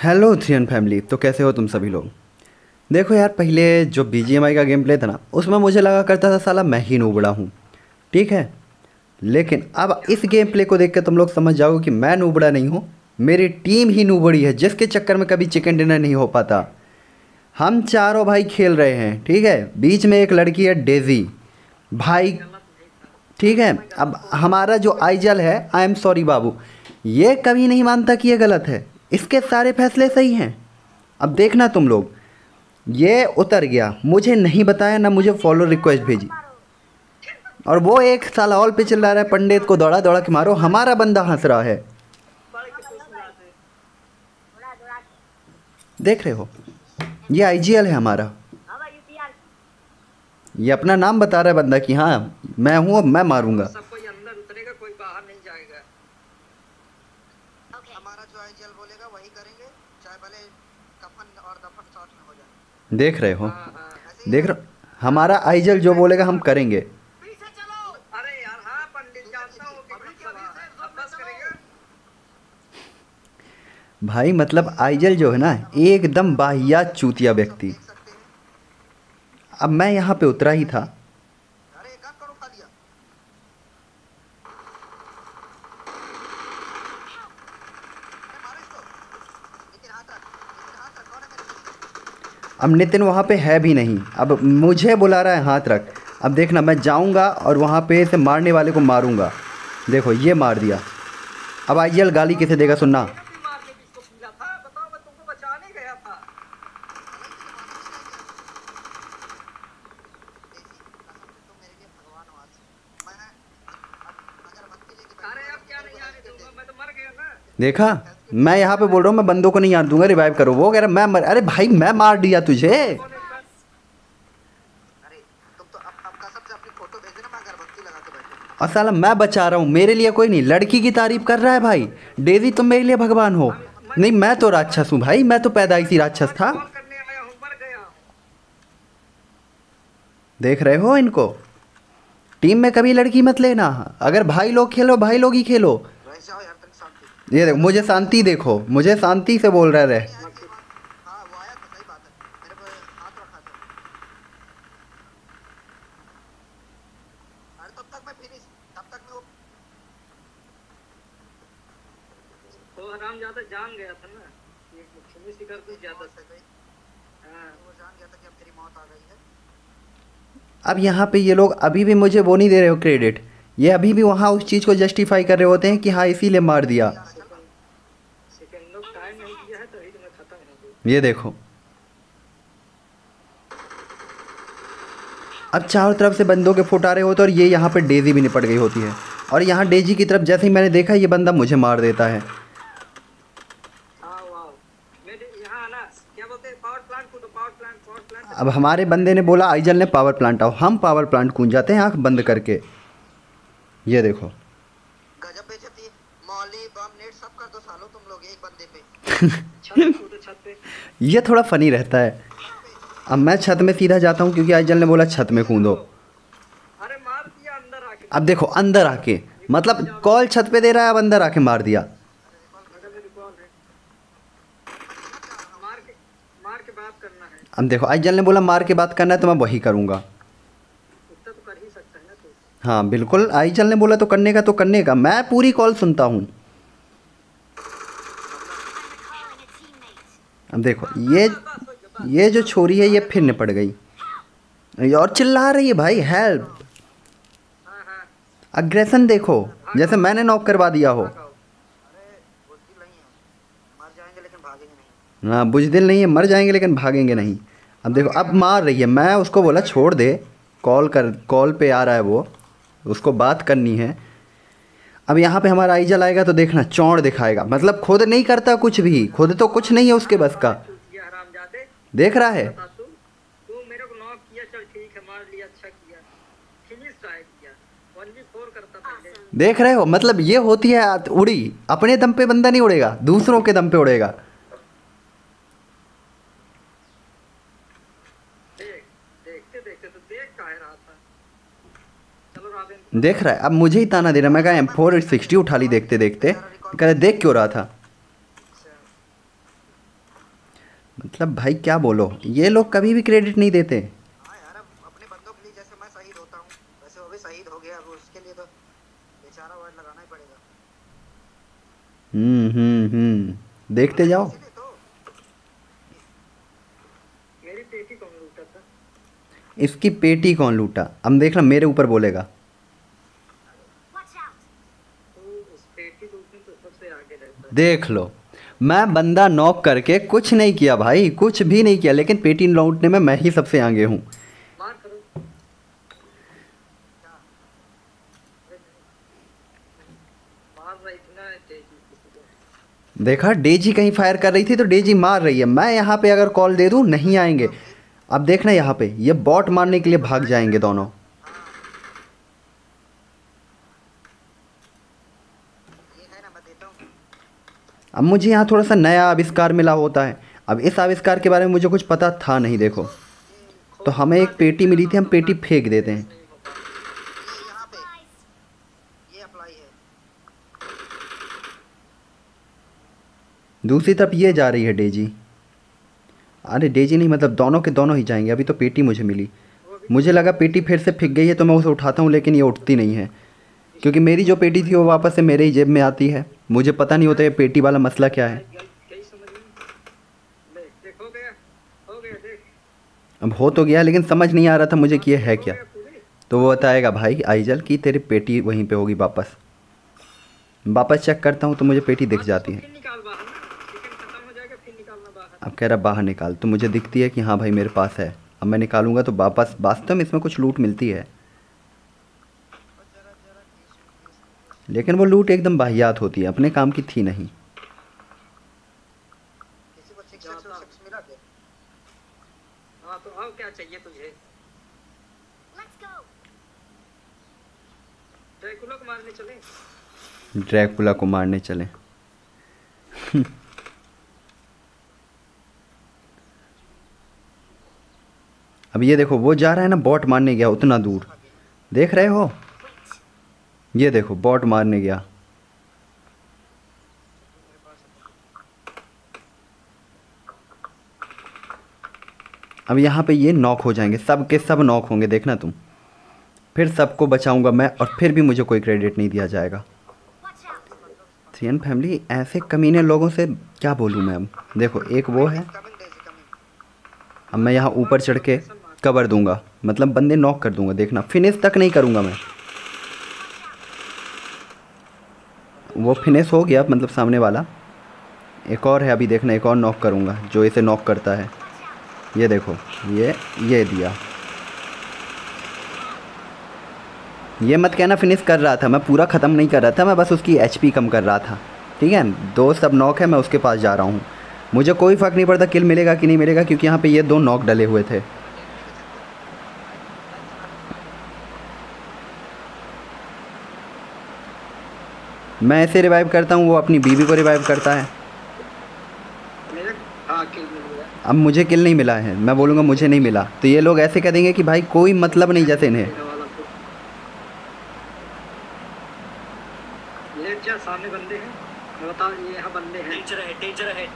Hello थ्रियन family. तो कैसे हो तुम सभी लोग। देखो यार, पहले जो BGMI का गेम प्ले था ना, उसमें मुझे लगा करता था साला मैं ही नूबड़ा हूँ। ठीक है, लेकिन अब इस गेम प्ले को देख कर तुम लोग समझ जाओगे कि मैं नूबड़ा नहीं हूँ। मेरी टीम ही नूबड़ी है, जिसके चक्कर में कभी चिकन डिनर नहीं हो पाता। हम चारों भाई खेल रहे हैं, ठीक है। बीच में एक लड़की है, डेजी भाई। ठीक है, अब हमारा जो आइजल है, आई एम सॉरी बाबू, ये कभी नहीं मानता कि ये गलत है। इसके सारे फैसले सही हैं। अब देखना तुम लोग, ये उतर गया, मुझे नहीं बताया ना, मुझे फॉलो रिक्वेस्ट भेजी, और वो एक साला ऑल पे चिल्ला रहा है, पंडित को दौड़ा दौड़ा के मारो। हमारा बंदा हंस रहा है, देख रहे हो। ये IGL है हमारा। ये अपना नाम बता रहा है बंदा कि हाँ मैं हूँ, अब मैं मारूंगा। सब कोई अंदर उतरेगा, कोई बाहर नहीं जाएगा। हमारा जो आईजीएल बोलेगा वही करेंगे, चाहे भले कफन और दफन साथ में हो जाए। देख रहे हो, हाँ हाँ। ऐसे ही देख है। रहे हो, हमारा आइजल जो बोलेगा हम करेंगे। पीछे चलो। अरे यार हाँ, पंडित जानता हूँ कि मतलब हाँ, अब बस करेगा। भाई मतलब आइजल जो है ना, एकदम बाहियात चूतिया व्यक्ति। देख सकते हैं। अब मैं यहाँ पे उतरा ही था। अरे एक काम करो, खा लिया। अरे मारो इसको। लेकिन हाथ रख कौन है मेरे पीछे? अब नितिन वहाँ पे है भी नहीं, अब मुझे बुला रहा है हाथ रख। अब देखना, मैं जाऊँगा और वहाँ पे से मारने वाले को मारूंगा। देखो ये मार दिया। अब आइजल गाली किसे देगा सुनना। मैंने भी मारने की इसको पूछा था, बताओ मैं तुमको बचाने गया था। देसी कसम से तुम मेरे लिए भगवान हो आज। मैं अगरबत्ती लेके अरे अब क्या नहीं आने दूंगा, मैं तो मर गया ना। देखा, मैं यहाँ पे बोल रहा हूँ मैं बंदों को नहीं याद दूंगा, रिवाइव करो। वो कह रहा मैं अरे भाई मैं मार दिया तुझे। कौन है बस? अरे तुम तो अब कसम से अपनी फोटो भेज देना, मैं अगरबत्ती लगा के बैठूंगा। और साला मैं बचा रहा हूँ, मेरे लिए कोई नहीं। लड़की की तारीफ कर रहा है भाई। डेजी तुम मेरे लिए भगवान हो। नहीं, मैं तो राक्षस हूँ भाई, मैं तो पैदाइशी राक्षस था। कॉल करने आया हूँ, मर गया हूँ। देख रहे हो इनको। टीम में कभी लड़की मत लेना। अगर भाई लोग खेलो, भाई लोग ही खेलो। रह जाओ यार, तुम शांति। ये देखो, मुझे शांति देखो, मुझे शांति से बोल रहे। हाँ वो आया तो सही बात है, मेरे को हाथ रखा था। अरे तब तक मैं फिनिश, तब तक मैं वो हराम ज्यादा जान गया था ना, ये फिनिश ही कर दूं ज्यादा से। गई। हाँ वो जान गया था कि अब तेरी मौत आ गई है। अब यहाँ पे ये लोग अभी भी मुझे वो नहीं दे रहे हो क्रेडिट। ये अभी भी वहाँ उस चीज़ को जस्टिफाई कर रहे होते हैं कि हाँ इसीलिए मार दिया। सेकंडों टाइम नहीं दिया है, तभी तुम्हें खत्म नहीं हुआ। ये देखो, अब चारों तरफ से बंदों के फुट आ रहे होते, और ये यहाँ पे डेजी भी निपट गई होती है। और यहाँ डेजी की तरफ जैसे ही मैंने देखा, ये बंदा मुझे मार देता है। आओ आओ, मेरे यहाँ आना। क्या बोलते हैं, पावर प्लांट कूदो, पावर प्लांट, पावर प्लांट। अब हमारे बंदे ने बोला आइजल ने पावर प्लांट आओ, हम पावर प्लांट कूद जाते हैं आंख बंद करके। ये देखो, गजब बेइज्जती है। मौली बम नेट सब कर दो सालो तुम लोग एक बंदे पे। छत पे कूदो, छत पे। ये थोड़ा फनी रहता है। अब मैं छत में सीधा जाता हूँ क्योंकि आइजल ने बोला छत में कूदो। अरे मार दिया अंदर आके। अब देखो अंदर आके, मतलब कॉल छत पे दे रहा है, अब अंदर आके मार दिया। अगर मेरी कॉल है, मार के बात करना है। अब देखो, आइजल ने बोला मार के बात करना है, तो मैं वही करूँगा। उतना तो कर ही सकता है ना तू। हाँ बिल्कुल, आइजल ने बोला तो करने का, तो करने का। मैं पूरी कॉल सुनता हूँ। अब देखो, ये जो छोरी है, ये फिर निपट गई और चिल्ला रही है भाई हेल्प। हाँ हाँ, अग्रेशन देखो, जैसे मैंने नॉक करवा दिया हो। भागो। अरे बुद्धि नहीं है, मर जाएंगे लेकिन भागेंगे नहीं। हाँ, बुजदिल नहीं है, मर जाएंगे लेकिन भागेंगे नहीं। अब देखो, अब मार रही है। मैं उसको बोला छोड़ दे, कॉल पे आ रहा है वो, उसको बात करनी है। अब यहाँ पे हमारा आइजल आएगा तो देखना, चौड़ दिखाएगा। मतलब खुद नहीं करता कुछ भी, खुद तो कुछ नहीं है उसके बस का। ये हरामजादे, देख रहा है। बता तू मेरे को नॉक किया, चल ठीक है, मार लिया, अच्छा किया। फिनिश ट्राई किया, 1v4 करता पहले। देख रहे हो, मतलब ये होती है उड़ी। अपने दम पे बंदा नहीं उड़ेगा, दूसरों के दम पे उड़ेगा। देखते देखते तो देख का रहा था। चलो राबिन, देख रहा है, अब मुझे ही ताना दे रहा है। मैं कहा M4 60 उठा ली देखते देखते। कह रहा देख क्यों रहा था। मतलब भाई क्या बोलो, ये लोग कभी भी क्रेडिट नहीं देते। हाँ यार, अब अपने बंदों के लिए जैसे मैं शहीद होता हूँ वैसे वो भी शहीद हो गया, अब उसके लिए तो बेचारा वर्ड लगाना ही पड़ेगा। देखते जाओ। इसीलिए तो मेरी पेटी कौन लूटा था? इसकी पेटी कौन लूटा, अब देखना मेरे ऊपर बोलेगा। तो उस पेटी लूटने तो सबसे आगे रहता है। देख लो, मैं बंदा नॉक करके कुछ नहीं किया भाई, कुछ भी नहीं किया, लेकिन पेटी लूटने में मैं ही सबसे आगे हूँ। मार करो। क्या अरे नहीं, मार रहा इतना तेजी किसी को। देखा, डेजी कहीं फायर कर रही थी तो डेजी मार रही है, मैं यहाँ पे अगर कॉल दे दूँ नहीं आएंगे। अब देखना यहाँ पे ये बॉट मारने के लिए भाग जाएंगे दोनों। ये है ना, मैं देता हूँ। अब मुझे यहाँ थोड़ा सा नया आविष्कार मिला होता है। अब इस आविष्कार के बारे में मुझे कुछ पता था नहीं। देखो, तो हमें एक पेटी मिली थी, हम पेटी फेंक देते हैं। नहीं हो पाता। ये यहाँ पे ये अप्लाई है। दूसरी तरफ ये जा रही है डेजी। अरे डेजी नहीं, मतलब दोनों के दोनों ही जाएंगे। अभी तो पेटी मुझे मिली, मुझे लगा पेटी फिर से फेंक गई है तो मैं उसे उठाता हूँ, लेकिन ये उठती नहीं है, क्योंकि मेरी जो पेटी थी वो वापस से मेरे ही जेब में आती है। मुझे पता नहीं होता ये पेटी वाला मसला क्या है। कहीं समझ नहीं। ले देख, हो गया देख। अब हो तो गया, लेकिन समझ नहीं आ रहा था मुझे कि ये है हो क्या। गया पूरे। तो वो बताएगा भाई आइजल कि तेरी पेटी वहीं पे होगी। वापस चेक करता हूँ तो मुझे पेटी दिख हाँ, तो जाती उसको है। फिर निकाल बाहर ना, चिकन खत्म हो जाएगा फिर निकालना बाहर। अब कह रहा बाहर निकाल, तो मुझे दिखती है कि हाँ भाई मेरे पास है। अब मैं निकालूंगा तो वापस वास्तव में इसमें कुछ लूट मिलती है, और जरा जरा केस लेकिन वो लूट एकदम वाहियात होती है, अपने काम की थी नहीं। किसी को 666 मिला क्या? हाँ तो अब क्या चाहिए तुझे? ड्रैकुला को मारने चले। ड्रैकुला को मारने चले। अब ये देखो, वो जा रहा है ना, बॉट मारने गया उतना दूर, देख रहे हो? ये देखो बॉट मारने गया। अब यहाँ पे ये नॉक हो जाएंगे, सब के सब नॉक होंगे, देखना तुम। फिर सबको बचाऊंगा मैं, और फिर भी मुझे कोई क्रेडिट नहीं दिया जाएगा। सीएन फैमिली ऐसे कमीने लोगों से क्या बोलूँ मैं अब। देखो एक वो है, कमिंग डेजी कमिंग। अब मैं यहाँ ऊपर चढ़ के कवर दूंगा, मतलब बंदे नॉक कर दूंगा। देखना फिनिश तक नहीं करूंगा मैं। वो फिनिश हो गया, मतलब सामने वाला। एक और है, अभी देखना एक और नॉक करूंगा जो इसे नॉक करता है। ये देखो, ये दिया। ये मत कहना फिनिश कर रहा था, मैं पूरा ख़त्म नहीं कर रहा था, मैं बस उसकी एचपी कम कर रहा था। ठीक है, दो सब नॉक है, मैं उसके पास जा रहा हूँ। मुझे कोई फ़र्क नहीं पड़ता किल मिलेगा कि नहीं मिलेगा, क्योंकि यहाँ पे ये दो नॉक डले हुए थे। मैं ऐसे रिवाइव करता हूँ, वो अपनी बीवी को रिवाइव करता है। मेरे हाँ किल मिल गया। अब मुझे किल नहीं मिला है, मैं बोलूँगा मुझे नहीं मिला, तो ये लोग ऐसे कह देंगे कि भाई कोई मतलब नहीं जैसे इन्हें। मेरा वाला तो ये क्या सामने बंदे हैं? मैं बता, ये यहाँ बंदे हैं। डेंजर है।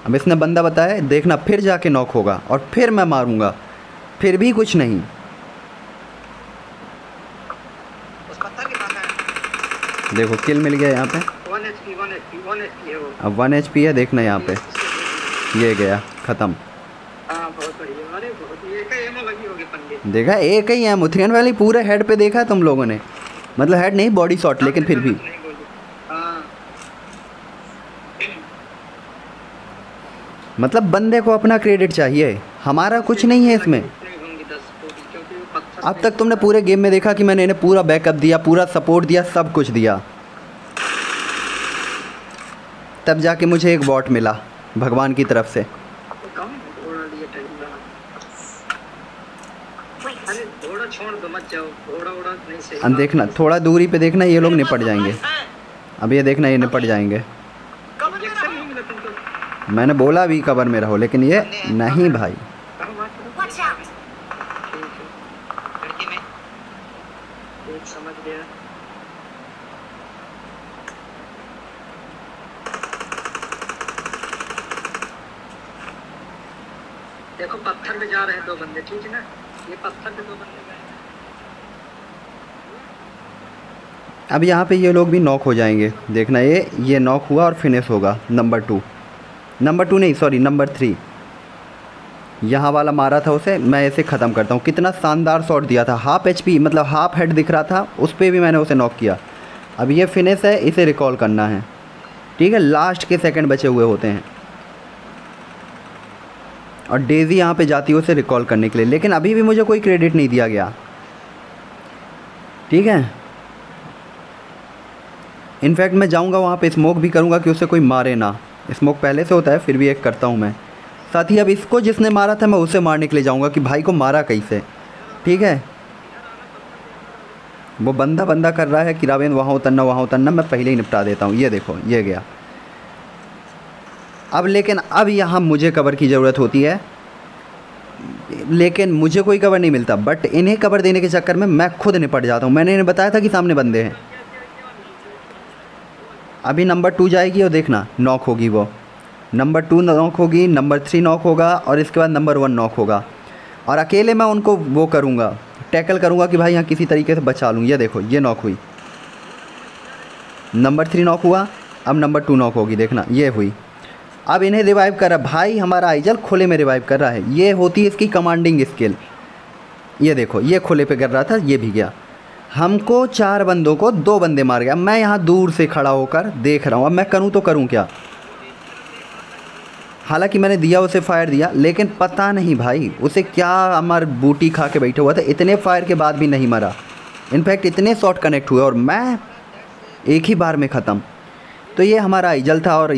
अब इसने बंदा बताया, देखना फिर जाके नॉक होगा और फिर मैं मारूंगा, फिर भी कुछ नहीं। उस पत्थर के पास है। देखो किल मिल गया यहाँ पे। 1 HP है वो। अब 1 HP है, देखना यहाँ पे, ये गया ख़त्म। हाँ बहुत बढ़िया। अरे बहुत, ये का एमो लगी होगी पंडित। देखा, एक ही है मुथरियन वाली, पूरे हेड पे देखा तुम लोगों ने, मतलब हेड नहीं बॉडी शॉट, लेकिन फिर भी। नहीं बोली। हाँ मतलब बंदे को अपना क्रेडिट चाहिए, हमारा कुछ नहीं है इसमें। नहीं होंगी 10 पूरी, क्योंकि वो पत्थर अब तक तुमने पूरे गेम में देखा कि मैंने इन्हें पूरा बैकअप दिया, पूरा सपोर्ट दिया, सब कुछ दिया, तब जाके मुझे एक बॉट मिला भगवान की तरफ से। कम घोड़ा लिए टाइम। अरे घोड़ा छोड़ दो, मत जाओ, घोड़ा उड़ा नहीं सही। अब देखना थोड़ा दूरी पे देखना, ये लोग निपट जाएंगे। अब ये देखना, ये निपट जाएंगे। इंजेक्शन नहीं मिला तुमको? मैंने बोला भी कवर में रहो, लेकिन ये नहीं भाई। कहाँ मार करो? ठीक है, लड़की में एक समझ गया। देखो पत्थर पे जा रहे हैं 2 बंदे, ठीक है ना, ये पत्थर पे 2 बंदे गए हैं। अब यहाँ पे ये लोग भी नॉक हो जाएंगे, देखना ये नॉक हुआ और फिनिश होगा नंबर 2 नहीं सॉरी नंबर 3। यहाँ वाला मारा था उसे, मैं इसे ख़त्म करता हूँ। कितना शानदार शॉट दिया था, हाफ HP मतलब हाफ हेड दिख रहा था, उस पर भी मैंने उसे नॉक किया। अब ये फिनिश है, इसे रिकॉल करना है, ठीक है। लास्ट के सेकंड बचे हुए होते हैं और डेज़ी यहाँ पे जाती है उसे रिकॉल करने के लिए, लेकिन अभी भी मुझे कोई क्रेडिट नहीं दिया गया, ठीक है। इनफैक्ट मैं जाऊँगा वहाँ पे स्मोक भी करूँगा कि उसे कोई मारे ना। स्मोक पहले से होता है, फिर भी एक करता हूँ मैं। साथ ही अब इसको जिसने मारा था मैं उसे मारने के लिए जाऊँगा कि भाई को मारा कैसे, ठीक है। वो बंदा कर रहा है कि रावेन वहाँ उतरना, मैं पहले ही निपटा देता हूँ। ये देखो ये गया। अब लेकिन अब यहाँ मुझे कवर की ज़रूरत होती है, लेकिन मुझे कोई कवर नहीं मिलता। बट इन्हें कवर देने के चक्कर में मैं खुद निपट जाता हूँ। मैंने इन्हें बताया था कि सामने बंदे हैं। अभी नंबर 2 जाएगी और देखना नॉक होगी, वो नंबर 2 नॉक होगी, नंबर 3 नॉक होगा और इसके बाद नंबर 1 नॉक होगा। और अकेले मैं उनको वो करूँगा, टैकल करूँगा कि भाई यहाँ किसी तरीके से बचा लूँ। ये देखो ये नॉक हुई, नंबर 3 नॉक हुआ, अब नंबर 2 नॉक होगी, देखना ये हुई। अब इन्हें रिवाइव कर रहा भाई, हमारा आइजल खुले में रिवाइव कर रहा है। ये होती है इसकी कमांडिंग स्किल। ये देखो ये खुले पे कर रहा था, ये भी गया। हमको 4 बंदों को 2 बंदे मार गया। मैं यहाँ दूर से खड़ा होकर देख रहा हूँ, अब मैं करूँ तो करूँ क्या। हालांकि मैंने दिया उसे फायर दिया, लेकिन पता नहीं भाई उसे क्या हमार बूटी खा के बैठे हुआ था। इतने फायर के बाद भी नहीं मरा। इनफैक्ट इतने शॉट कनेक्ट हुए और मैं एक ही बार में ख़त्म। तो ये हमारा आइजल था और